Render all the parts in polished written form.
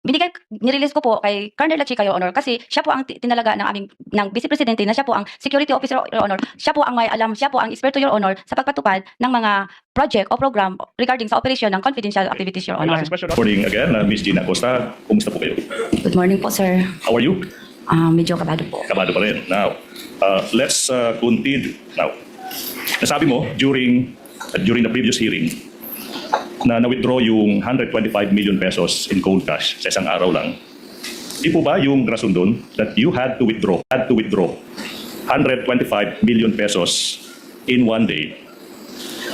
binigay, nirelease ko po kay Colonel Lachica, Your Honor, kasi siya po ang tinalaga ng Vice Presidente na siya po ang Security Officer, Your Honor. Siya po ang may alam, siya po ang eksperto, Your Honor, sa pagpatupad ng mga project o program regarding sa operation ng confidential activities, Your Honor. Good morning again, Ms. Gina Acosta. Kumusta po kayo? Good morning po, sir. How are you? Medyo kabado po. Kabado pa rin. Now, let's continue. Now, nasabi mo during the previous hearing na na-withdraw yung 125 million pesos in cold cash sa isang araw lang. Di po ba yung rason doon that you had to withdraw 125 million pesos in one day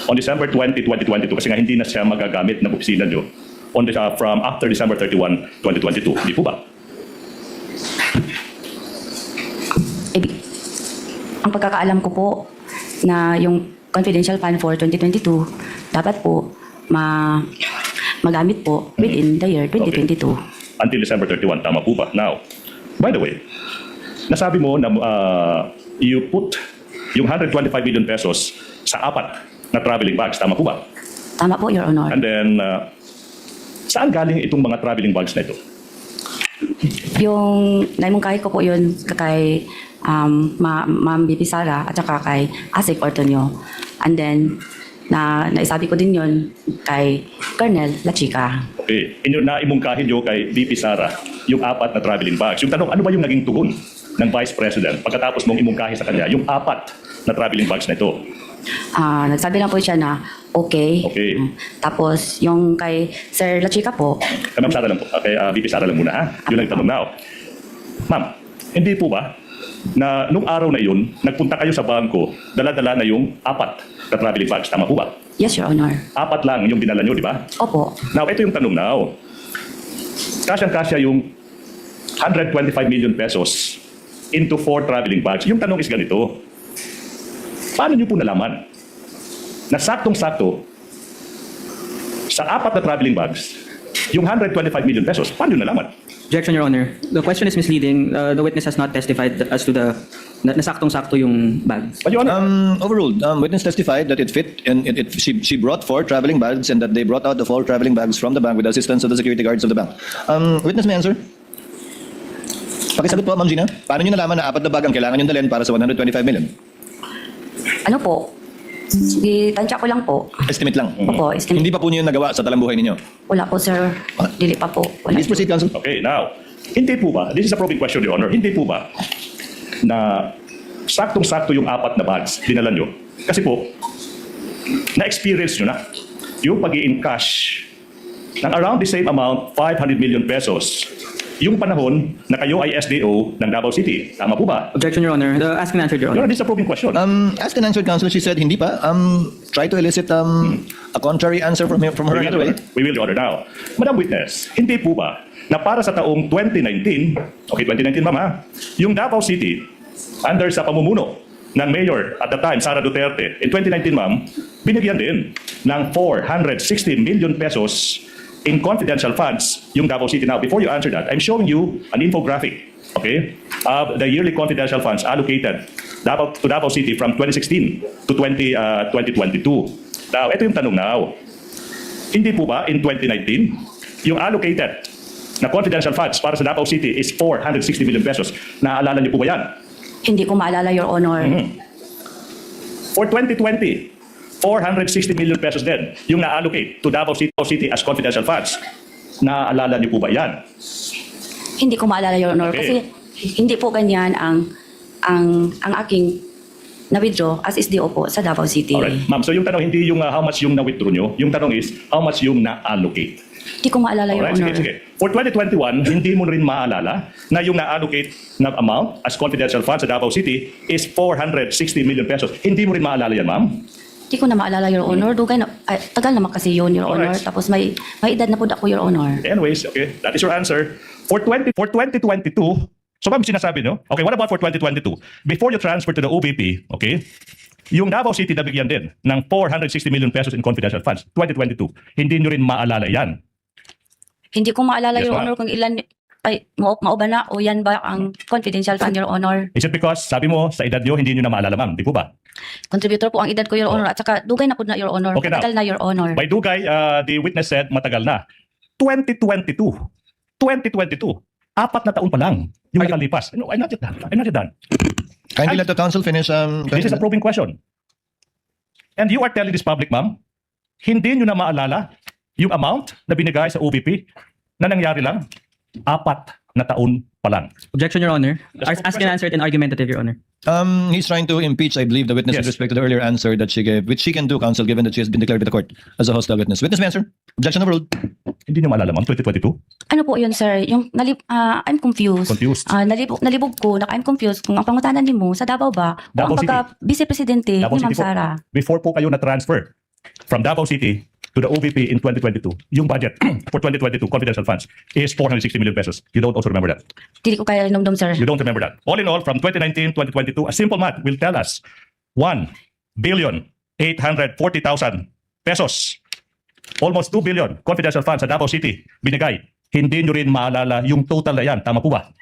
on December 20, 2022 kasi nga hindi na siya magagamit ng opisina nyo from after December 31, 2022. Di po ba? Ang pagkakaalam ko po na yung confidential fund for 2022 dapat po magamit po within the year 2022. Okay. Until December 31, tama po ba? Now, by the way, nasabi mo na you put yung 125 million pesos sa 4 na traveling bags, tama po ba? Tama po, Your Honor. And then, saan galing itong mga traveling bags na ito? Yung naimungkahi ko po yun kay Ma'am BP Sara at saka kay Asik Ortonio. And then, naisabi ko din yun kay Colonel Lachica. Okay. Naimungkahin nyo kay BP Sara yung 4 na traveling bags. Yung tanong, ano ba yung naging tugon ng Vice President pagkatapos mong imungkahi sa kanya yung 4 na traveling bags na ito? Nagsabi lang po siya na okay. Okay. Tapos yung kay Sir Lachica po. Ma'am Sara lang po. Okay, BP Sara lang muna ha. Yun ang tanong now. Ma'am, hindi po ba na nung araw na yun, nagpunta kayo sa bangko, dala-dala na yung 4 na traveling bags. Tama po ba? Yes, Your Honor. 4 lang yung dinala nyo, di ba? Opo. Now, ito yung tanong now. Kasyang-kasya yung 125 million pesos into 4 traveling bags. Yung tanong is ganito. Paano nyo po nalaman na saktong-sakto sa 4 na traveling bags, yung 125 million pesos, paano nyo nalaman? Objection, Your Honor. The question is misleading. The witness has not testified as to the nasaktong-sakto yung bags. But Your Honor, Overruled. Witness testified that it fit and she brought 4 traveling bags and that they brought out the 4 traveling bags from the bank with the assistance of the security guards of the bank. Witness may answer. Pakisagot po, Ma'am Gina. Paano nyo nalaman na 4 na bag ang kailangan nyo dalhin para sa 125 million? Ano po? Tansya ko lang po. Estimate lang. Opo, estimate. Hindi pa po niyo nagawa sa talambuhay ninyo? Wala po, sir. Dili pa po. Wala. Please proceed, Counsel. okay, now, hindi po ba, this is a probing question, Your Honor, hindi po ba na saktong-sakto yung 4 na bags dinala nyo? Kasi po, na-experience nyo na yung pag-i-encash ng around the same amount, 500 million pesos, yung panahon na kayo ay SDO ng Davao City. Tama po ba? Objection, Your Honor. The asked and answered, Your Your Honor. Honor, this is a probing question. Asked and answered, Counsel. She said hindi pa. Try to elicit a contrary answer from her right away. We will, Your Honor. Now, Madam Witness, hindi po ba na para sa taong 2019, okay, 2019 ma'am ha, yung Davao City, under sa pamumuno ng Mayor at the time, Sara Duterte, in 2019 ma'am, binigyan din ng 460 million pesos in confidential funds yung Davao City. Now, before you answer that, I'm showing you an infographic, okay, of the yearly confidential funds allocated to Davao City from 2016 to 2022. Now, ito yung tanong now. Hindi po ba in 2019, yung allocated na confidential funds para sa Davao City is 460 million pesos? Naaalala niyo po ba yan? Hindi ko maalala, Your Honor. For 2020, 460 million pesos din yung na-allocate to Davao City as confidential funds. Naaalala niyo po ba yan? Hindi ko maalala, Your Honor. Okay. Kasi hindi po ganyan ang aking na-withdraw as SDO po sa Davao City. Alright. Ma'am, so yung tanong hindi yung how much yung na-withdraw nyo, yung tanong is how much yung na-allocate. Hindi ko maalala, Your Alright, Honor. sige. For 2021, hindi mo rin maalala na yung na-allocate na amount as confidential funds sa Davao City is 460 million pesos. Hindi mo rin maalala yan, ma'am? Hindi ko na maalala, Your Honor. Dugay na, tagal naman kasi yun, Your Honor. Alright. Tapos may edad na po ako, Your Honor. Anyways, okay, that is your answer. For 2022, so ma'am, sinasabi nyo? Okay, what about for 2022? Before you transfer to the OVP, okay, yung Davao City nabigyan din ng 460 million pesos in confidential funds, 2022. Hindi nyo rin maalala yan. Hindi ko maalala, Yes, Your ma'am. Honor, kung ilan, mauba na o yan ba ang confidential fund, Your Honor. Is it because, sabi mo, sa edad nyo, hindi nyo na maalala, ma'am? Di po ba? Contributor po ang edad ko, Your Honor. At saka dugay na po na, Your Honor. Okay, now. Matagal na, Your Honor. By dugay, the witness said matagal na. 2022. 2022. 4 na taon pa lang yung nakalipas. No, I'm not yet done. I'm not yet done. Kindly let the council finish. This is a probing question. And you are telling this public, ma'am, hindi nyo na maalala yung amount na binigay sa OVP na nangyari lang 4 na taon pa lang. Objection, Your Honor. Ask and answer it in argumentative, Your Honor. He's trying to impeach, I believe, the witness Yes. with respect to the earlier answer that she gave, which she can do, counsel, given that she has been declared by the court as a hostile witness. Witness may answer. Objection overruled. Hindi nyo maalala, ma'am, 2022? Ano po yun, sir? Yung I'm confused. Confused. Nalibog ko, I'm confused kung ang pangutanan ni mo sa Davao ba o Davao ang City. pagka-vice-presidente ni Davao Ma'am City po. Sara. Before po kayo na-transfer from Davao City to the OVP in 2022, yung budget for 2022 confidential funds is 460 million pesos. You don't also remember that? Dili ko kaya numdum, sir. You don't remember that. All in all, from 2019, 2022, a simple math will tell us 1,840,000 pesos. Almost 2 billion confidential funds sa Davao City binigay. Hindi nyo rin maalala yung total na yan. Tama po ba?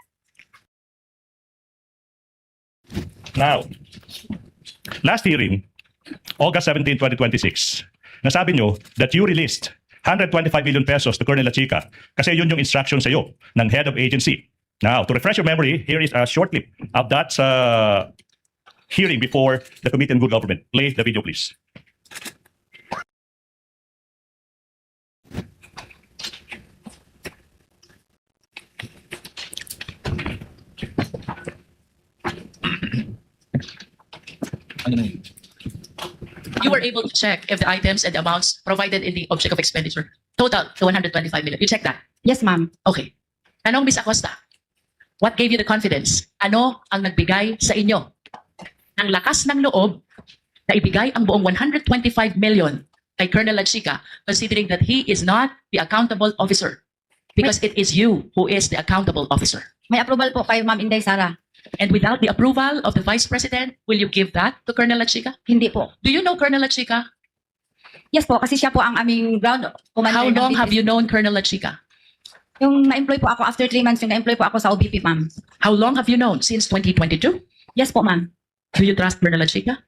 Now, last hearing, August 17, 2026, nasabi nyo that you released 125 million pesos to Colonel Lachica kasi yun yung instruction sa iyo ng head of agency. Now, to refresh your memory, here is a short clip of that hearing before the Committee on Good Government. Play the video, please. You were able to check if the items and the amounts provided in the object of expenditure total to 125 million. You checked that? Yes, ma'am. Okay. Tanong, Ms. Acosta, what gave you the confidence? Ano ang nagbigay sa inyo ng lakas ng loob na ibigay ang buong 125 million kay Colonel Lachica, considering that he is not the accountable officer? Because it is you who is the accountable officer. May approval po kay Ma'am Inday Sara. And without the approval of the Vice President, will you give that to Colonel Lachica? Hindi po. Do you know Colonel Lachica? Yes po, kasi siya po ang aming ground commander. How ng long have BPC. you known Colonel Lachica? Yung na-employ po ako after 3 months, yung na-employ po ako sa OBP, ma'am. How long have you known? Since 2022? Yes po, ma'am. Do you trust Colonel Lachica?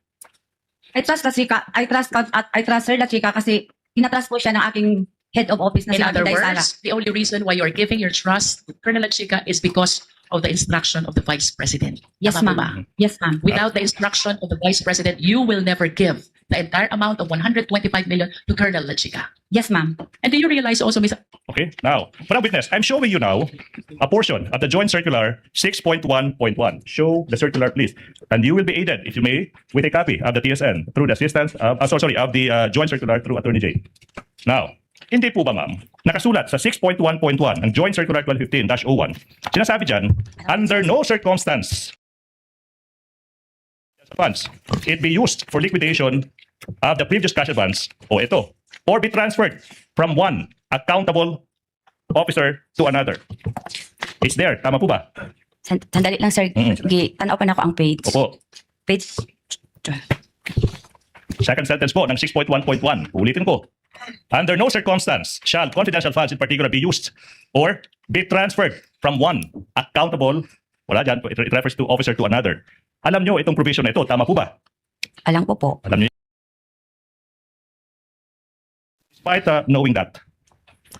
I trust Sir Lachica kasi tinatrust po siya ng aking head of office na In si other Inday Sara. words, the only reason why you are giving your trust to Colonel Lachica is because of the instruction of the Vice President. Yes, Tama po ba? ma'am. Yes, ma'am. Without the instruction of the Vice President, you will never give the entire amount of 125 million to Colonel Lachica. Yes, ma'am. And do you realize also, Ms. Okay, now, Madam Witness, I'm showing you now a portion of the Joint Circular 6.1.1. Show the circular, please. And you will be aided, if you may, with a copy of the TSN through the assistance of, of the Joint Circular through Attorney J. Now, hindi po ba, ma'am, nakasulat sa 6.1.1 ng Joint Circular 1215-01, sinasabi dyan, under no circumstance, funds, it be used for liquidation of the previous cash advance, o ito, or be transferred from one accountable officer to another. It's there. Tama po ba? Sandali lang, sir. Tanaw pa na ako ang page. Opo. Page. Second sentence po ng 6.1.1. Ulitin ko. Under no circumstance shall confidential funds in particular be used or be transferred from one accountable, wala dyan, it refers to officer to another. Alam nyo itong provision na ito. Tama po ba? Alam ko po. Alam nyo. Despite knowing that,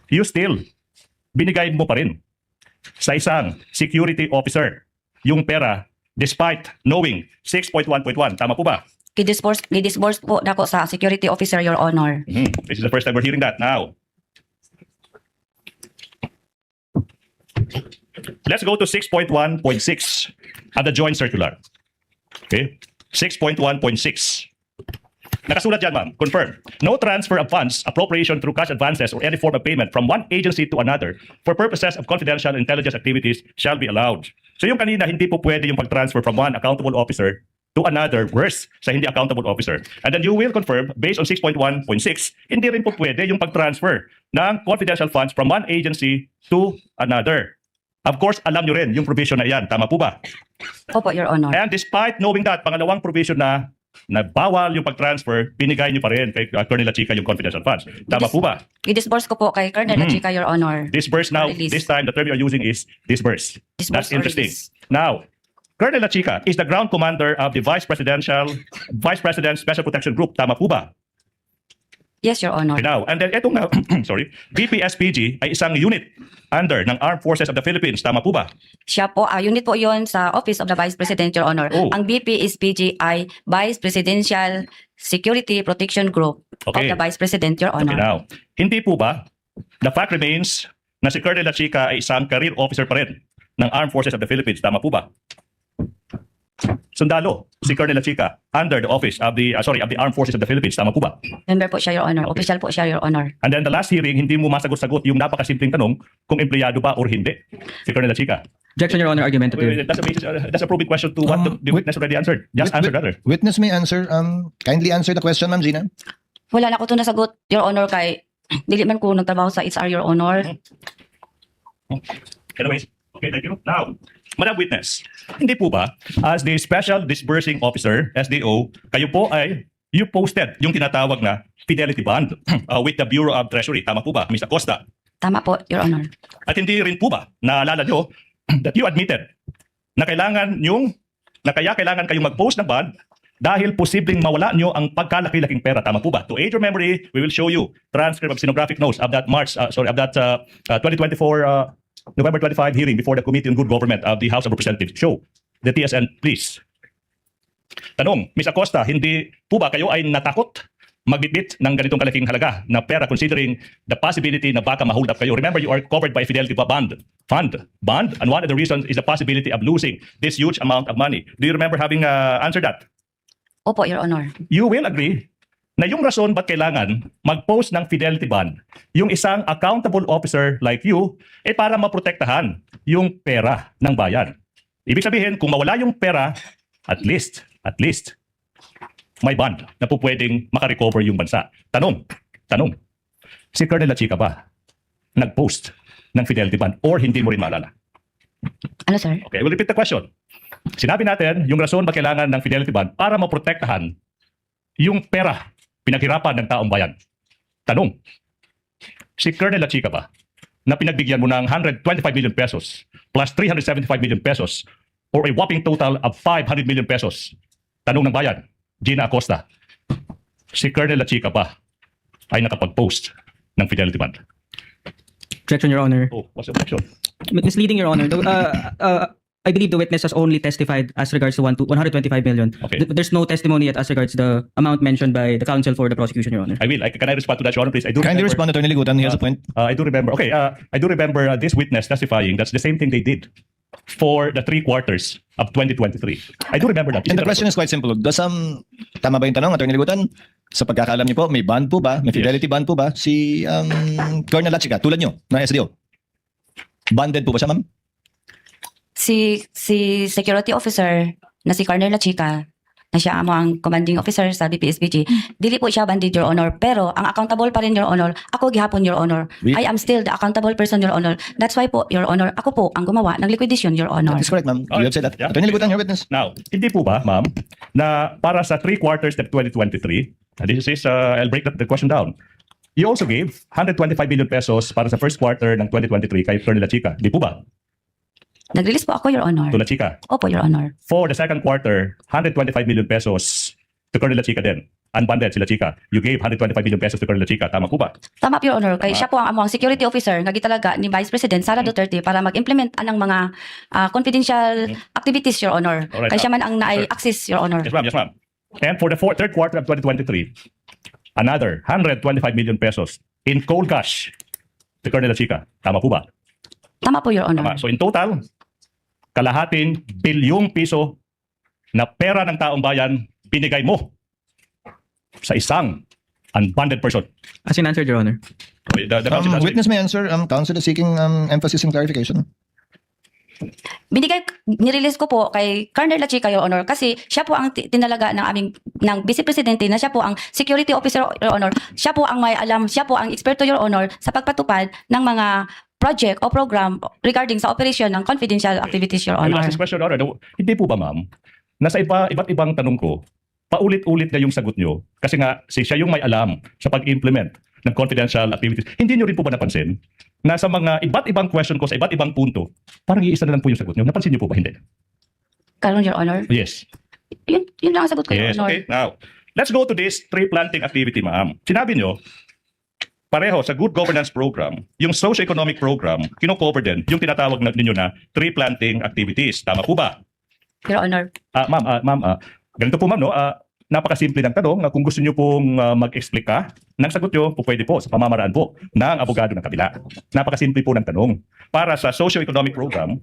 you still binigay mo pa rin sa isang security officer yung pera despite knowing 6.1.1. Tama po ba? Gidisburse po dako sa security officer, Your Honor. This is the first time we're hearing that. Now, let's go to 6.1.6 at the Joint Circular. Okay? 6.1.6. Nakasulat dyan, ma'am. Confirm. No transfer of funds, appropriation through cash advances or any form of payment from one agency to another for purposes of confidential intelligence activities shall be allowed. So yung kanina, hindi po pwede yung pag-transfer from one accountable officer to another, worse, sa hindi accountable officer. And then you will confirm, based on 6.1.6, hindi rin po pwede yung pag-transfer ng confidential funds from one agency to another. Of course, alam nyo rin yung provision na yan. Tama po ba? Opo, Your Honor. And despite knowing that, pangalawang provision na bawal yung pag-transfer, binigay nyo pa rin kay Colonel Lachica yung confidential funds. Tama po ba? Gidisburse ko po kay Colonel Lachica, Your Honor. Disburse now, Release. this time, the term you are using is disburse. Disburse That's or interesting. release. Now, Colonel Lachica is the ground commander of the Vice President's Special Protection Group. Tama po ba? Yes, Your Honor. Okay, now, and then etong sorry, BPSPG ay isang unit under ng Armed Forces of the Philippines. Tama po ba? Siya po, unit po yon sa Office of the Vice President, Your Honor. Oh. Ang BPSPG ay Vice Presidential Security Protection Group Okay. of the Vice President, Your Okay, Honor. now, hindi po ba, the fact remains na si Colonel Lachica ay isang career officer pa rin ng Armed Forces of the Philippines. Tama po ba? Sundalo, si Colonel Lachica under the office of the, of the Armed Forces of the Philippines. Tama po ba? Member po siya, Your Honor. Official po siya, Your Honor. And then the last hearing, hindi mo masagot-sagot yung napakasimpleng tanong kung empleyado ba or hindi si Colonel Lachica. Objection, Your Honor, argumentative. That's a basis, that's a proving question to what the witness already answered. Just answer rather. Witness may answer. Kindly answer the question, Ma'am Gina. Wala na ko ito nasagot, Your Honor, kay dili man ko nagtrabaho sa HR, Your Honor. Anyways, okay, thank you. Now, Madam Witness, hindi po ba, as the Special Disbursing Officer, SDO, kayo po ay, you posted yung tinatawag na fidelity bond with the Bureau of Treasury. Tama po ba, Ms. Acosta? Tama po, Your Honor. At hindi rin po ba, naalala nyo, that you admitted na kailangan kayong mag-post ng bond dahil posibleng mawala nyo ang pagkalaki-laking pera. Tama po ba? To aid your memory, we will show you transcript of stenographic notes of that 2024 November 25 hearing before the Committee on Good Government of the House of Representatives. Show the TSN, please. Tanong, Ms. Acosta, hindi po ba kayo ay natakot magbitbit ng ganitong kalaking halaga na pera considering the possibility na baka ma-hold up kayo? Remember, you are covered by fidelity bond, and one of the reasons is the possibility of losing this huge amount of money. Do you remember having answered that? Opo, Your Honor. You will agree na yung rason ba't kailangan mag-post ng fidelity bond yung isang accountable officer like you para maprotektahan yung pera ng bayan. Ibig sabihin, kung mawala yung pera, at least, may bond na po pwedeng makarecover yung bansa. Tanong, si Colonel Lachica ba nag-post ng fidelity bond or hindi mo rin maalala? Ano, sir? Okay, we'll repeat the question. Sinabi natin, yung rason ba kailangan ng fidelity bond para maprotektahan yung pera pinaghirapan ng taong bayan. Tanong, si Colonel Lachica ba na pinagbigyan mo ng 125 million pesos plus 375 million pesos or a whopping total of 500 million pesos? Tanong ng bayan, Gina Acosta, si Colonel Lachica ba ay nakapag-post ng fidelity bond? Objection, Your Honor. Oh, what's the objection? Misleading, Your Honor. I believe the witness has only testified as regards to 125 million. Okay. There's no testimony yet as regards the amount mentioned by the counsel for the prosecution, Your Honor. I will. Can I respond to that, Your Honor, please? I do Kindly remember- respond, Attorney Ligutan. He has a point. I do remember. Okay, I do remember this witness testifying. That's the same thing they did for the 3 quarters of 2023. I do remember that. And the question is quite simple. Tama ba yung tanong, Attorney Ligutan? Sa pagkakaalam niyo po, may bond po ba? May fidelity bond po ba? Si Colonel Lachica, tulad niyo, na SDO. Bonded po ba siya, ma'am? Si security officer na si Colonel Lachica, na siya ang commanding officer sa BPSPG, dili po siya banded, Your Honor. Pero ang accountable pa rin, Your Honor, ako gihapon, Your Honor. I am still the accountable person, Your Honor. That's why po, Your Honor, ako po ang gumawa ng liquidation, Your Honor. That is correct, ma'am. You have said that. Yeah. Attorney Ligutan, your witness. Now, hindi po ba, ma'am, na para sa 3 quarters of 2023, and this is, I'll break the question down. You also gave 125 billion pesos para sa first quarter ng 2023 kay Colonel Lachica. Di po ba? Nag-release po ako, Your Honor. To Lachica. Opo, Your Honor. For the second quarter, 125 million pesos to Colonel Lachica din. Unbonded si Lachica. You gave 125 million pesos to Colonel Lachica. Tama po ba? Tama po, Your Honor. Kay siya po ang among security officer nga gitalaga ni Vice President Sara Duterte para mag-implement anang mga confidential activities, Your Honor. Alright, Kay siya man ang naay-access, Your Honor. Yes, ma'am. Yes, ma'am. And for the third quarter of 2023, another 125 million pesos in cold cash to Colonel Lachica. Tama po ba? Tama po, Your Honor. Tama. So in total, kalahating bilyong piso na pera ng taong bayan binigay mo sa isang unbonded person. As in answered, Your Honor. Okay, the counsel has- Witness may answer. Counsel is seeking emphasis and clarification. Nirelease ko po kay Colonel Lachica, Your Honor, kasi siya po ang tinalaga ng Vice Presidente na siya po ang security officer, Your Honor. Siya po ang may alam, siya po ang eksperto, Your Honor, sa pagpatupad ng mga project o program regarding sa operation ng confidential activities, Your I will Honor. ask this question, Your Honor. Hindi po ba, ma'am, nasa iba't ibang tanong ko, paulit-ulit na yung sagot nyo kasi nga siya yung may alam sa pag-implement ng confidential activities. Hindi nyo rin po ba napansin na sa mga iba't ibang question ko sa iba't ibang punto, parang iisa na lang po yung sagot nyo? Napansin nyo po ba? Hindi. Karon, Your Honor. Yes. Yun lang ang sagot ko, Your Yes, Honor. okay. Now, let's go to this tree planting activity, ma'am. Sinabi nyo, pareho sa good governance program, yung socio-economic program, kino-cover din yung tinatawag ninyo na tree planting activities. Tama po ba? Your Honor. Ganito po ma'am, no? Napakasimple ng tanong na kung gusto nyo pong mag-explica ng sagot nyo, pwede po sa pamamaraan po ng abogado ng kabila. Napakasimple po ng tanong. Para sa socio-economic program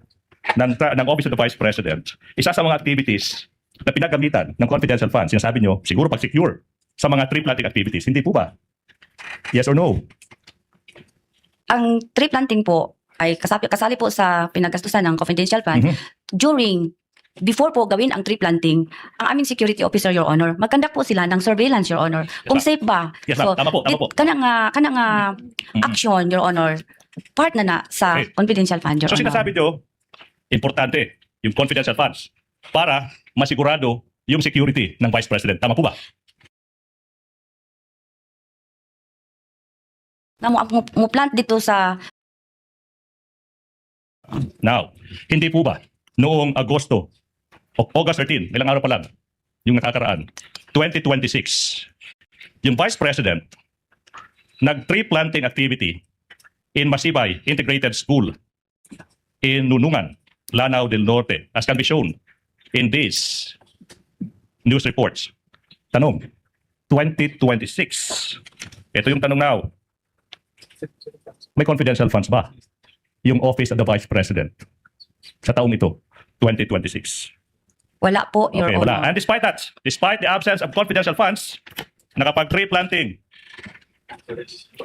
ng Office of the Vice President, isa sa mga activities na pinagamitan ng confidential funds, sinasabi nyo, siguro pag-secure sa mga tree planting activities. Hindi po ba? Yes or no? Ang tree planting po ay kasali po sa pinagastusan ng confidential fund. Before po gawin ang tree planting, ang aming security officer, Your Honor, mag-conduct po sila ng surveillance, Your Honor. Kung safe ba? Yes, ma'am. Tama po. Kanang action, Your Honor, part na sa Okay. confidential fund, Your So Honor. sinasabi nyo, importante yung confidential funds para masigurado yung security ng Vice President. Tama po ba? Na mo plant dito sa Now, hindi po ba noong Agosto o August 13, ilang araw pa lang, yung nakakaraan, 2026, yung Vice President nag-tree planting activity in Masibay Integrated School in Nunungan, Lanao del Norte, as can be shown in these news reports. Tanong, 2026. Ito yung tanong now. May confidential funds ba yung Office of the Vice President sa taong ito, 2026? wala po, Your Okay, Honor. wala. And despite that, despite the absence of confidential funds, nakapag-tree planting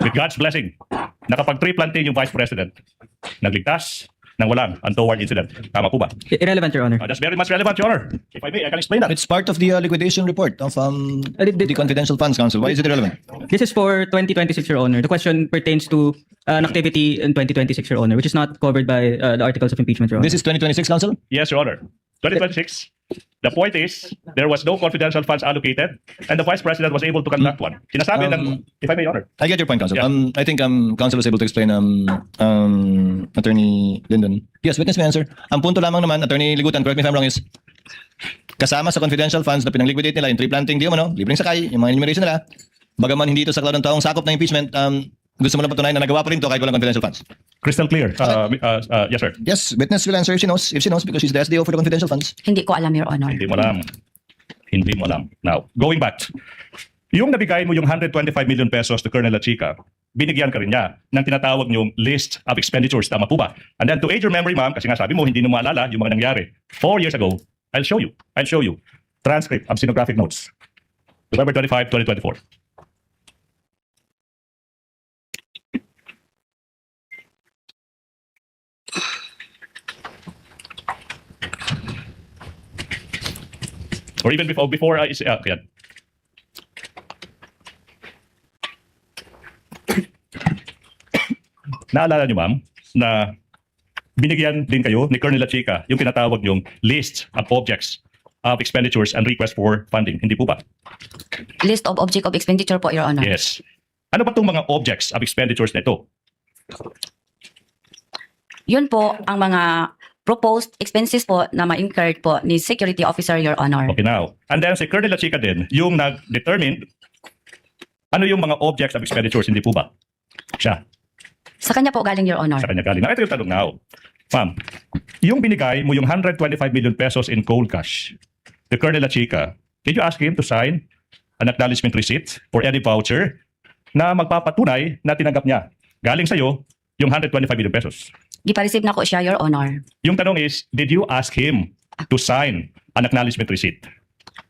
with God's blessing, nakapag-tree planting yung Vice President, nagligtas ng walang untoward incident. Tama po ba? Irrelevant, Your Honor. That's very much relevant, Your Honor. If I may, I can explain that. It's part of the liquidation report of the confidential funds, Counsel. Why is it irrelevant? This is for 2026, Your Honor. The question pertains to an activity in 2026, Your Honor, which is not covered by the articles of impeachment, Your Honor. This is 2026, Counsel? Yes, Your Honor. 2026. The point is, there was no confidential funds allocated and the Vice President was able to conduct one. Sinasabi ng, if I may, Your Honor. I get your point, Counsel. Yeah. I think Counsel was able to explain Attorney Lyndon. Yes, witness may answer. Ang punto lamang naman, Attorney Ligutan, correct me if I'm wrong, is kasama sa confidential funds na pinang-liquidate nila, yung tree planting, di mo, no? Libreng sakay, yung mga enumeration nila. Bagaman hindi ito sa klaudang taong sakop ng impeachment, gusto mo lang patunayan na nagawa pa rin ito kahit walang confidential funds. Crystal clear. Yes, sir. Yes, witness will answer if she knows because she's the SDO for the confidential funds. Hindi ko alam, Your Honor. Hindi mo alam. Hindi mo alam. Now, going back. Yung nabigay mo yung 125 million pesos to Colonel Lachica, binigyan ka rin niya ng tinatawag niyong list of expenditures. Tama po ba? And then to aid your memory, ma'am, kasi nga sabi mo, hindi mo maalala yung mga nangyari 4 years ago, I'll show you. Transcript of stenographic notes. November 25, 2024. Or even before yan. Naalala niyo, ma'am, na binigyan din kayo ni Colonel Lachica yung tinatawag yung list of objects of expenditures and request for funding. Hindi po ba? List of object of expenditure po, Your Honor. Yes. Ano ba itong mga objects of expenditures na ito? Yun po ang mga proposed expenses po na ma-incurred po ni Security Officer, Your Honor. Okay, now. And then si Colonel Lachica din, yung nag-determine ano yung mga objects of expenditures, hindi po ba? Siya. Sa kanya po galing, Your Honor. Sa kanya galing. Now, ito yung tanong now. Ma'am, yung binigay mo yung 125 million pesos in cold cash to Colonel Lachica, did you ask him to sign an acknowledgement receipt for any voucher na magpapatunay na tinanggap niya? Galing sa'yo yung 125 million pesos. Gipa-receive na ko siya, Your Honor. Yung tanong is, did you ask him to sign an acknowledgement receipt?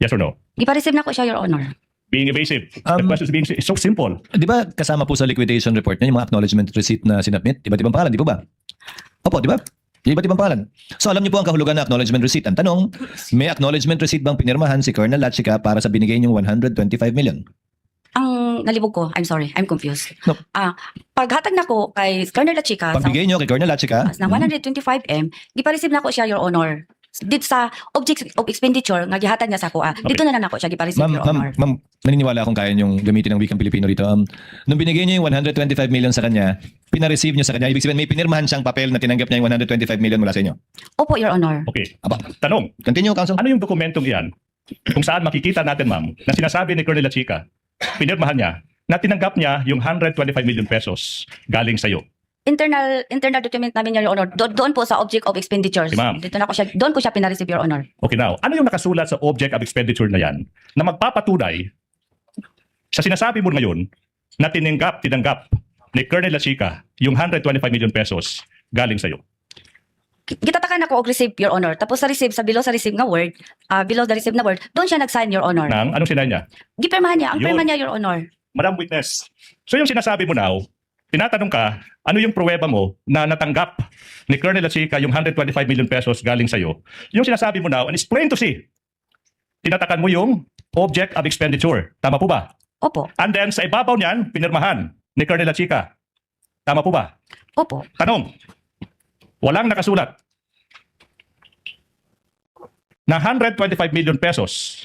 Yes or no? Gipa-receive na ko siya, Your Honor. Being evasive. The question is being so simple. Di ba kasama po sa liquidation report niya yung mga acknowledgement receipt na sinubmit? Iba't ibang pangalan, di po ba? Opo, di ba? Iba't ibang pangalan. So alam niyo po ang kahulugan ng acknowledgement receipt. Ang tanong, may acknowledgement receipt bang pinirmahan si Colonel Lachica para sa binigay niyong 125 million? Ang nalibog ko, I'm sorry, I'm confused. No. Paghatag na ko kay Colonel Lachica Pagbigay niyo kay Colonel Lachica, ng 125M, gipa-receive na ko siya, Your Honor. Dito sa objects of expenditure nga gihatag niya sa ko, dito na ako siya gipa-receive, Your Honor. ma'am, naniniwala akong kaya niyong gamitin ng wikang Pilipino dito. Nung binigay niyo yung 125 million sa kanya, pina-receive niyo sa kanya, ibig sabihin may pinirmahan siyang papel na tinanggap niya yung 125 million mula sa inyo. Opo, Your Honor. Okay. Aba, Tanong, continue, Counsel. ano yung dokumentong iyan kung saan makikita natin, ma'am, na sinasabi ni Colonel Chica, pinirmahan niya, na tinanggap niya yung 125 million pesos galing sa'yo. Internal document namin, Your Honor. Doon po sa object of expenditures. Okay, ma'am. Doon ko siya pinareceive, Your Honor. Okay, now, ano yung nakasulat sa object of expenditure na yan na magpapatunay sa sinasabi mo ngayon na tinanggap ni Colonel Chica yung 125 million pesos galing sa'yo? Gitatakan ako og receive, Your Honor. Tapos sa receive, below the receive na word, doon siya nag-sign, Your Honor. Anong sinay niya? Gipirmahan niya. Ang Yun. pirma niya, Your Honor. Madam Witness, so yung sinasabi mo now, tinatanong ka, ano yung pruweba mo na natanggap ni Colonel Chica yung 125 million pesos galing sa'yo? Yung sinasabi mo now, and it's plain to see, tinatakan mo yung object of expenditure. Tama po ba? Opo. And then sa ibabaw niyan, pinirmahan ni Colonel Chica. Tama po ba? Opo. Tanong, walang nakasulat na 125 million pesos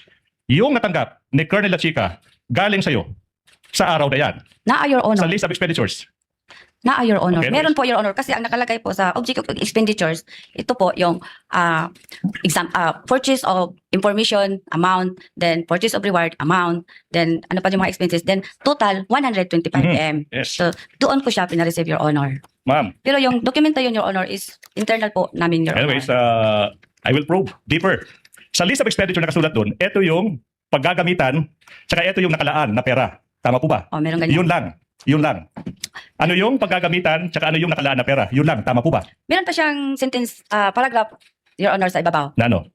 yung natanggap ni Colonel Chica galing sa'yo sa araw na yan, Naa, Your sa Honor. list of expenditures. Naa, Your Honor. Okay, Meron po, Your Honor. Kasi ang nakalagay po sa object of expenditures, ito po yung purchase of information amount, then purchase of reward amount, then ano pa yung mga expenses, then total 125 M. Yes. So, doon ko siya pinareceive, Your Honor. Ma'am, Pero yung document na yun, Your Honor, is internal po namin, Your anyways, Honor. I will probe deeper. Sa list of expenditure na nakasulat doon, ito yung paggagamitan, tsaka ito yung nakalaan na pera. Tama po ba? Oh, meron ganyan. Yun lang. Yun lang. Ano yung paggagamitan, tsaka ano yung nakalaan na pera? Yun lang. Tama po ba? Meron pa siyang sentence, paragraph, Your Honor, sa ibabaw. Na ano?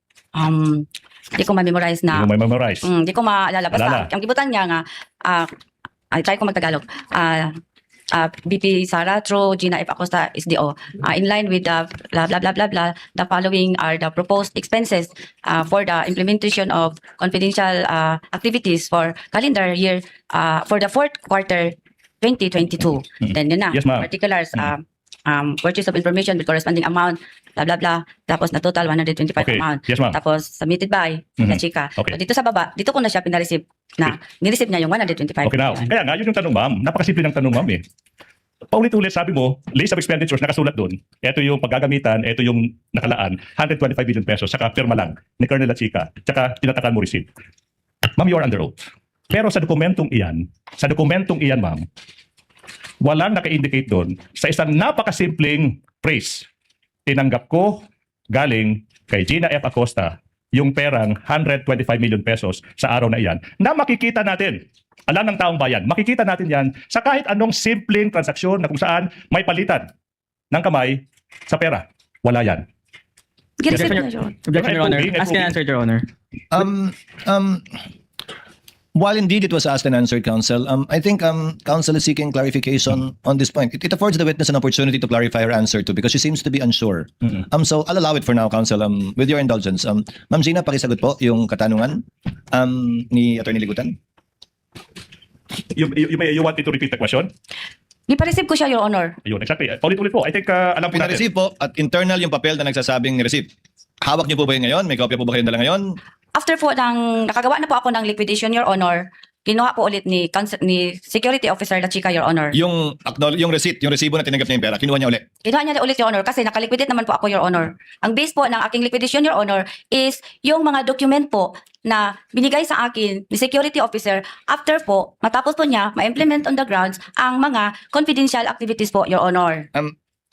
Di ko ma-memorize na. Yung may memorize. Di ko maalala. Basta, Alala. ang gibutan niya nga, I try ko magtagalog. BP Sara through Gina F. Acosta SDO. In line with the blah, blah, blah, blah, blah, the following are the proposed expenses for the implementation of confidential activities for calendar year for the fourth quarter 2022. Then yun na. Yes, ma'am. Particulars, purchase of information with corresponding amount, blah, blah, blah. Tapos na total 125 Okay. amount. Yes, ma'am. Tapos submitted by La Chica. Okay. So, dito sa baba, dito ko na siya pinareceive na nireceive niya yung 125. Okay, now. Kaya nga, yun yung tanong, ma'am. Napakasimple ng tanong, ma'am, eh. Paulit-ulit, sabi mo, list of expenditures nakasulat doon. Ito yung paggagamitan, ito yung nakalaan, 125 billion pesos, saka pirma lang ni Colonel Chica, saka tinatakan mo receipt. Ma'am, you are under oath. Pero sa dokumentong iyan, ma'am, walang naka-indicate doon sa isang napakasimpleng phrase. Tinanggap ko galing kay Gina F. Acosta yung perang 125 million pesos sa araw na iyan na makikita natin. Alam ng taong bayan, makikita natin yan sa kahit anong simpleng transaksyon na kung saan may palitan ng kamay sa pera. Wala yan. Gireceive na yun. Objection, Your Honor. Approving, Ask and answer, Your Honor. While indeed it was asked and answered, counsel, I think counsel is seeking clarification on this point. It affords the witness an opportunity to clarify her answer to because she seems to be unsure. So I'll allow it for now, counsel. With your indulgence, Ma'am Gina, pakisagot po yung katanungan ni Attorney Ligutan. You want me to repeat the question? Ipa-receive ko siya, Your Honor. Ayun, exactly. Ulit-ulit po. I think alam po natin. Pina-receive po at internal yung papel na nagsasabing receive. Hawak niyo po ba yun ngayon? May kopya po ba kayong dala ngayon? After po nakagawa na po ako ng liquidation, Your Honor, kinuha po ulit ni Security Officer La Chica, Your Honor. Yung receipt, yung resibo na tinanggap niya yung pera, kinuha niya ulit. Kinuha niya ulit, Your Honor, kasi nakaliquidate naman po ako, Your Honor. Ang base po ng aking liquidation, Your Honor, is yung mga document po na binigay sa akin ni Security Officer after po, matapos po niya ma-implement on the grounds ang mga confidential activities po, Your Honor.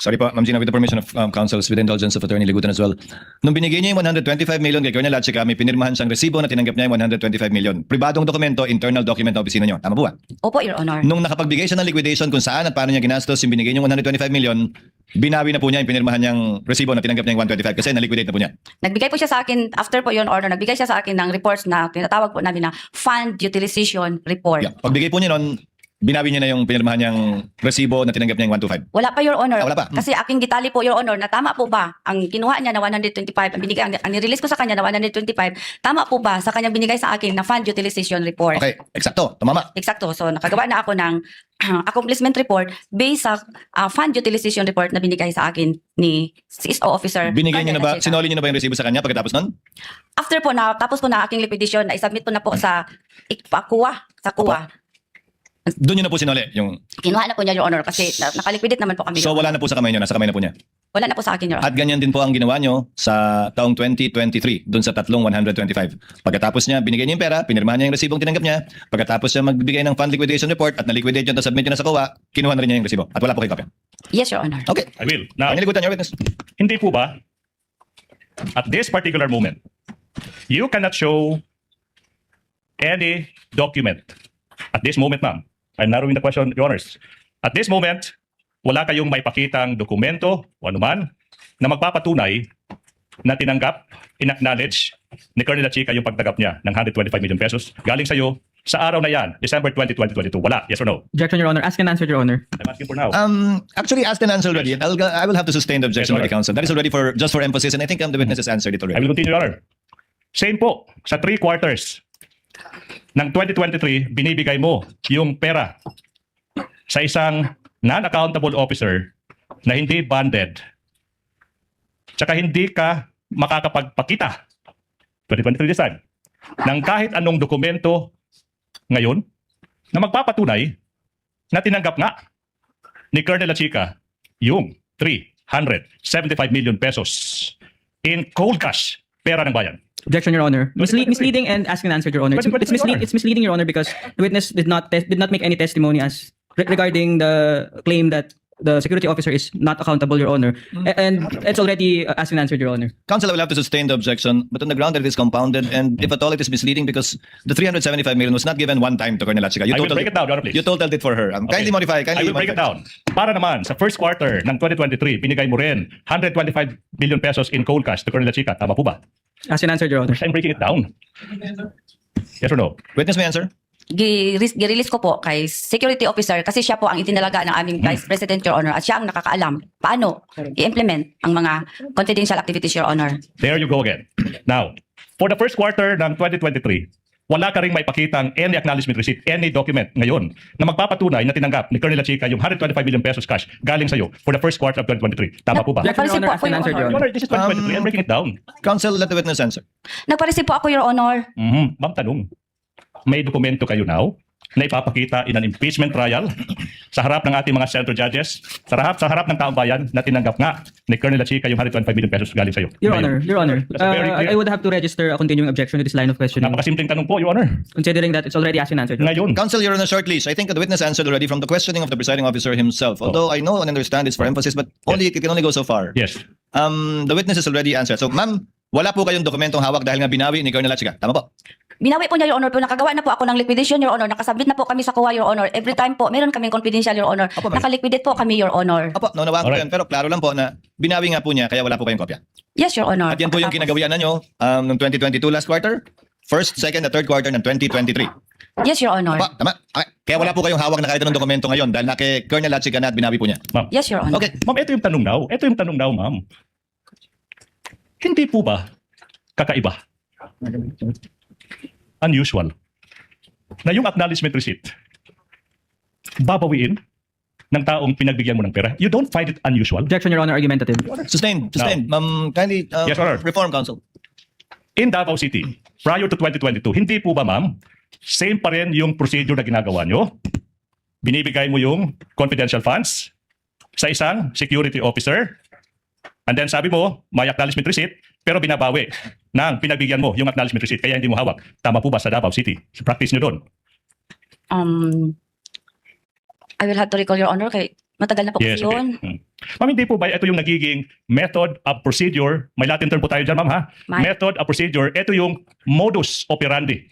Sorry po, Ma'am Gina, with the permission of counsels, with the indulgence of Attorney Ligutan as well. Nung binigay niya yung 125 million kay Colonel Lachica, may pinirmahan siyang resibo na tinanggap niya yung 125 million. Pribadong dokumento, internal document na opisina niyo. Tama po ba? Opo, Your Honor. Nung nakapagbigay siya ng liquidation kung saan at paano niya ginastos yung binigay niyong 125 million, binawi na po niya yung pinirmahan niyang resibo na tinanggap niya yung 125 kasi na-liquidate na po niya. Nagbigay po siya sa akin, after po, Your Honor, nagbigay siya sa akin ng reports na tinatawag po namin na Fund Utilization Report. Yeah. Pagbigay po niya nun, binawi niya na yung pinirmahan niyang resibo na tinanggap niya yung 125. Wala pa, Your Honor. Wala pa. Kasi aking gitali po, Your Honor, na tama po ba ang kinuha niya na 125, ang nirelease ko sa kanya na 125, tama po ba sa kanyang binigay sa akin na Fund Utilization Report? Okay, eksakto, tumama. Eksakto. So, nakagawa na ako ng accomplishment report based sa Fund Utilization Report na binigay sa akin ni CSO Officer. Binigay niyo na ba, Chica. sinoli niyo na ba yung resibo sa kanya pagkatapos nun? After po na, tapos po na aking liquidation, na isubmit po na po sa kuha. Doon niyo na po sinoli yung... Kinuha na po niya, Your Honor, kasi nakaliquidate naman po kami. So Your wala na po sa kamay niyo, nasa kamay na po niya. Wala na po sa akin, Your Honor. At ganyan din po ang ginawa nyo sa taong 2023, dun sa tatlong 125. Pagkatapos niya, binigay niya yung pera, pinirmahan niya yung resibong tinanggap niya. Pagkatapos siya magbigay ng fund liquidation report at na-liquidate yun at submit niya na sa COA, kinuha na rin niya yung resibo. At wala po kayong kopya. Yes, Your Honor. Okay. I will. Now, Attorney Ligutan, your witness. hindi po ba, at this particular moment, you cannot show any document. At this moment, ma'am, I'm narrowing the question, Your Honors. At this moment, wala kayong may pakitang dokumento o anuman na magpapatunay na tinanggap, inacknowledge ni Colonel Chica yung pagtanggap niya ng 125 million pesos galing sa'yo sa araw na yan, December 20, 2022. Wala. Yes or no? Objection, Your Honor. Ask and answer, Your Honor. I'm asking for now. Actually, asked and answered already. I will have to sustain the objection Yes, by the counsel. That is already for just for emphasis, and I think the witness has answered it I already. will continue, Your Honor. Same po, sa 3 quarters ng 2023, binibigay mo yung pera sa isang non-accountable officer na hindi bonded. Tsaka hindi ka makakapagpakita, 2023 this time, ng kahit anong dokumento ngayon na magpapatunay na tinanggap nga ni Colonel Chica yung 375 million pesos in cold cash, pera ng bayan. Objection, Your Honor. Misleading and ask and answer, Your Honor. But, Your Honor. It's misleading, Your Honor, because the witness did not make any testimony as regarding the claim that the security officer is not accountable, Your Honor. And it's already asked and answered, Your Honor. Counsel, I will have to sustain the objection, but on the ground that it is compounded, and if at all it is misleading because the 375 million was not given one time to Colonel Chica. I will break it down, Your Honor, please. You totaled it for her. Okay. Kindly modify. I will break it down. Para naman, sa first quarter ng 2023, binigay mo rin 125 billion pesos in cold cash to Colonel Chica. Tama po ba? Ask and answer, Your Honor. I'm breaking it down. Yes or no? Witness may answer. Girelease ko po kay security officer kasi siya po ang itinalaga ng aming Vice President, Your Honor, at siya ang nakakaalam paano i-implement ang mga confidential activities, Your Honor. There you go again. Now, for the first quarter ng 2023, wala ka ring may pakitang any acknowledgement receipt, any document ngayon na magpapatunay na tinanggap ni Colonel Chica yung 125 million pesos cash galing sa'yo for the first quarter of 2023. Tama po ba? Objection, Your Honor. Ask and answer, Your Your Honor. Honor, this is 2023. I'm breaking it down. Counsel, let the witness answer. Nagpa-receive po ako, Your Honor. Ma'am, tanong. May dokumento kayo now na ipapakita in an impeachment trial sa harap ng ating mga senator judges, sa harap ng taong bayan na tinanggap nga ni Colonel Chica yung 125 million pesos galing sa'yo. Your Ngayon. Honor, That's very clear. I would have to register a continuing objection to this line of questioning, Napakasimpleng tanong po, Your Honor. considering that it's already asked and answered. Ngayon, Counsel, you're on a short leash. I think the witness answered already from the questioning of the presiding officer himself. Although I know and understand it's for emphasis, but only it can only go so far. yes. The witness has already answered. So, ma'am, wala po kayong dokumentong hawak dahil nga binawi ni Colonel Chica. Tama po? Binawi po niya, Your Honor, pero nakagawa na po ako ng liquidation, Your Honor. Nakasubmit na po kami sa COA, Your Honor. Every time po, meron kaming confidential, Your Honor. Apo, ma'am. Nakaliquidate po kami, Your Honor. Opo, naunawaan ko Alright. yan. Pero klaro lang po na binawi nga po niya kaya wala po kayong kopya. Yes, Your Honor. At yan po yung Pagkatapos- kinagawian na nyo noong 2022 last quarter, first, second, at third quarter ng 2023. Yes, Your Honor. Opo, tama. Okay. Kaya wala po kayong hawak na kahit anong dokumento ngayon dahil na kay Colonel Chica na at binawi po niya. Ma'am. Yes, Your Honor. Okay. Ma'am, ito yung tanong now. Ito yung tanong now, ma'am. Hindi po ba kakaiba? Unusual. Na yung acknowledgement receipt, babawiin ng taong pinagbigyan mo ng pera. You don't find it unusual? Objection, Your Honor. Argumentative. Sustained. Kindly Yes, Honor. reform, counsel. In Davao City, prior to 2022, hindi po ba, ma'am, same pa rin yung procedure na ginagawa nyo? Binibigay mo yung confidential funds sa isang security officer, and then sabi mo, may acknowledgement receipt, pero binabawi ng pinagbigyan mo yung acknowledgement receipt, kaya hindi mo hawak. Tama po ba sa Davao City? Sa practice nyo doon? I will have to recall, Your Honor, kay matagal na po kasi okay. yun. Ma'am, hindi po ba ito yung nagiging method of procedure? May Latin term po tayo dyan, ma'am, ha? May. Method of procedure. Ito yung modus operandi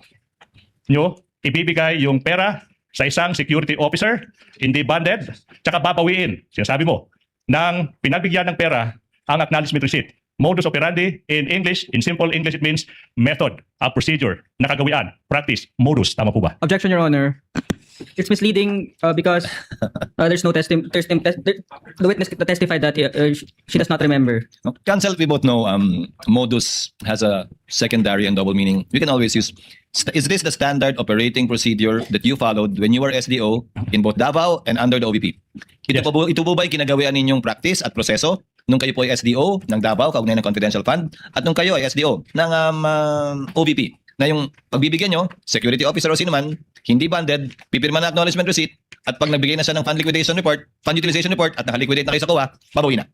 nyo. Ibibigay yung pera sa isang security officer, hindi bonded, tsaka babawiin, sinasabi mo, ng pinagbigyan ng pera ang acknowledgement receipt. Modus operandi, in English, in simple English, it means method of procedure. Nakagawian, practice, modus. Tama po ba? Objection, Your Honor. It's misleading because there's no testimony. The witness testified that she does not remember. Counsel, we both know modus has a secondary and double meaning. We can always use, is this the standard operating procedure that you followed when you were SDO in both Davao and under the OVP? Ito, Yes. ito po ba yung kinagawian ninyong practice at proseso nung kayo po ay SDO ng Davao, kaugnay ng confidential fund, at nung kayo ay SDO ng OVP? Na yung pagbibigyan nyo, security officer o sino man, hindi bonded, pipirma na acknowledgement receipt, at pag nagbigay na siya ng fund liquidation report, fund utilization report, at nakaliquidate na kayo sa COA, babawi na.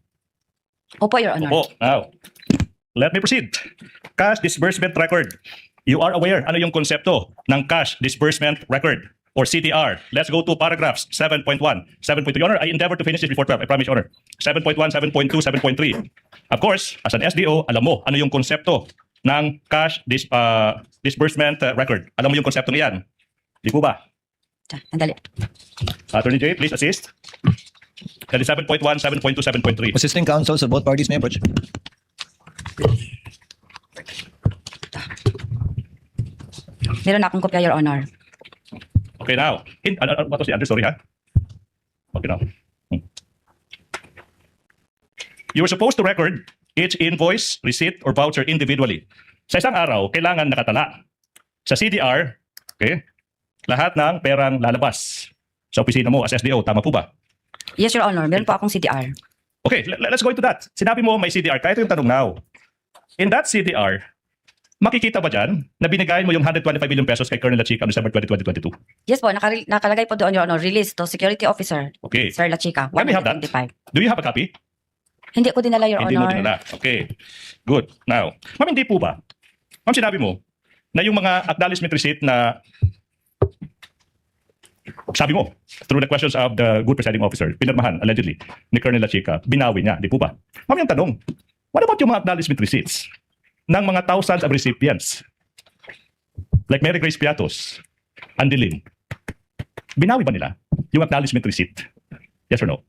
Opo, Your Honor. Opo. Now, let me proceed. Cash disbursement record. You are aware ano yung konsepto ng cash disbursement record or CDR. Let's go to paragraphs 7.1, 7.2. Your Honor, I endeavor to finish this before 12. I promise, Your Honor. 7.1, 7.2, 7.3. Of course, as an SDO, alam mo ano yung konsepto ng cash disbursement record. Alam mo yung konsepto niyan. Di po ba? Andali. Attorney J, please assist. That is 7.1, 7.2, 7.3. Assisting counsels of both parties may approach. Meron na akong kopya, Your Honor. Okay, now. What was the answer? Sorry, ha? Okay, now. You were supposed to record each invoice, receipt, or voucher individually. Sa isang araw, kailangan nakatala. Sa CDR, okay, lahat ng perang lalabas sa opisina mo as SDO. Tama po ba? Yes, Your Honor. Meron po akong CDR. Okay, let's go into that. Sinabi mo may CDR. Kaya ito yung tanong now. In that CDR, makikita ba dyan na binigay mo yung 125 million pesos kay Colonel Lachica on December 20, 2022? Yes po, nakalagay po doon, Your Honor. Release to security officer, Okay. Sir Lachica. Let me have that. 125. Do you have a copy? Hindi ko dinala, Your Hindi mo Honor. dinala. Okay. Good. Now, ma'am, hindi po ba? Ma'am, sinabi mo na yung mga acknowledgement receipt na sabi mo, through the questions of the good presiding officer, pinirmahan, allegedly, ni Colonel Lachica, binawi niya. Di po ba? Ma'am, yung tanong, what about yung mga acknowledgement receipts ng mga thousands of recipients? Like Mary Grace Piatos, Andilim. Binawi ba nila yung acknowledgement receipt? Yes or no?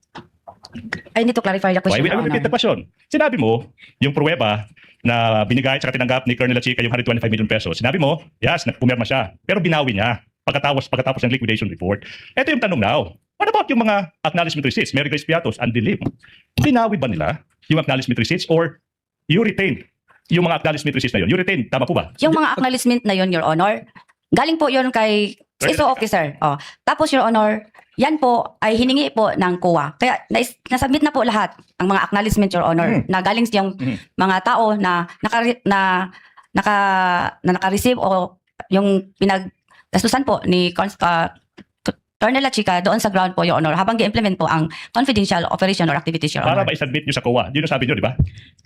I need to clarify the Why question, will I Your repeat the Honor. question? Sinabi mo, yung pruweba na binigay at tinanggap ni Colonel Lachica yung 125 million pesos. Sinabi mo, yes, pumirma siya. Pero binawi niya pagkatapos ng liquidation report. Ito yung tanong now. What about yung mga acknowledgement receipts? Mary Grace Piatos, Andilim. Binawi ba nila yung acknowledgement receipts or you retain yung mga acknowledgement receipts na yun? You retain, tama po ba? Yung mga acknowledgement na yun, Your Honor, galing po yun kay ISO officer. Oh. Tapos, Your Honor, yan po ay hiningi po ng COA. Kaya nasubmit na po lahat ang mga acknowledgement, Your Honor, na galing yung mga tao na naka-receive o yung pinaggastusan po ni Colonel Lachica doon sa ground po, Your Honor, habang i-implement po ang confidential operation or activities, Your Para Honor. ba i-submit nyo sa COA? Yun yung sabi nyo, di ba?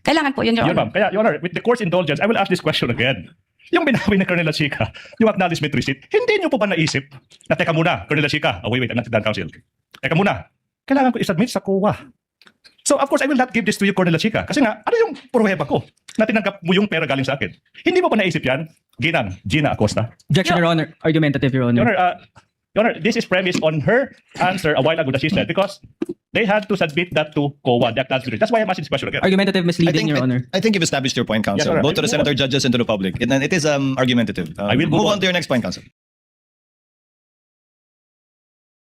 Kailangan po yun, Your Yun, Honor. ma'am. Kaya, Your Honor, with the court's indulgence, I will ask this question again. Yung binawi ni Colonel Lachica, yung acknowledgement receipt, hindi nyo po ba naisip na, teka muna, Colonel Lachica, wait, I'm not the counsel. Teka muna, kailangan ko i-submit sa COA. So, of course, I will not give this to you, Colonel Lachica. Kasi nga, ano yung pruweba ko na tinanggap mo yung pera galing sa akin? Hindi mo ba naisip yan, Gina Acosta? Objection, Your Honor. Argumentative, Your Your Honor. Honor, Your Honor, this is premised on her answer a while ago that she said because they had to submit that to COA, the acknowledgement. That's why I'm asking this question again. Argumentative misleading, Your Honor. I think you've established your point, counsel, Yes, sir. both to the senator judges and to the public. It is argumentative. I will move move on to your next point, counsel.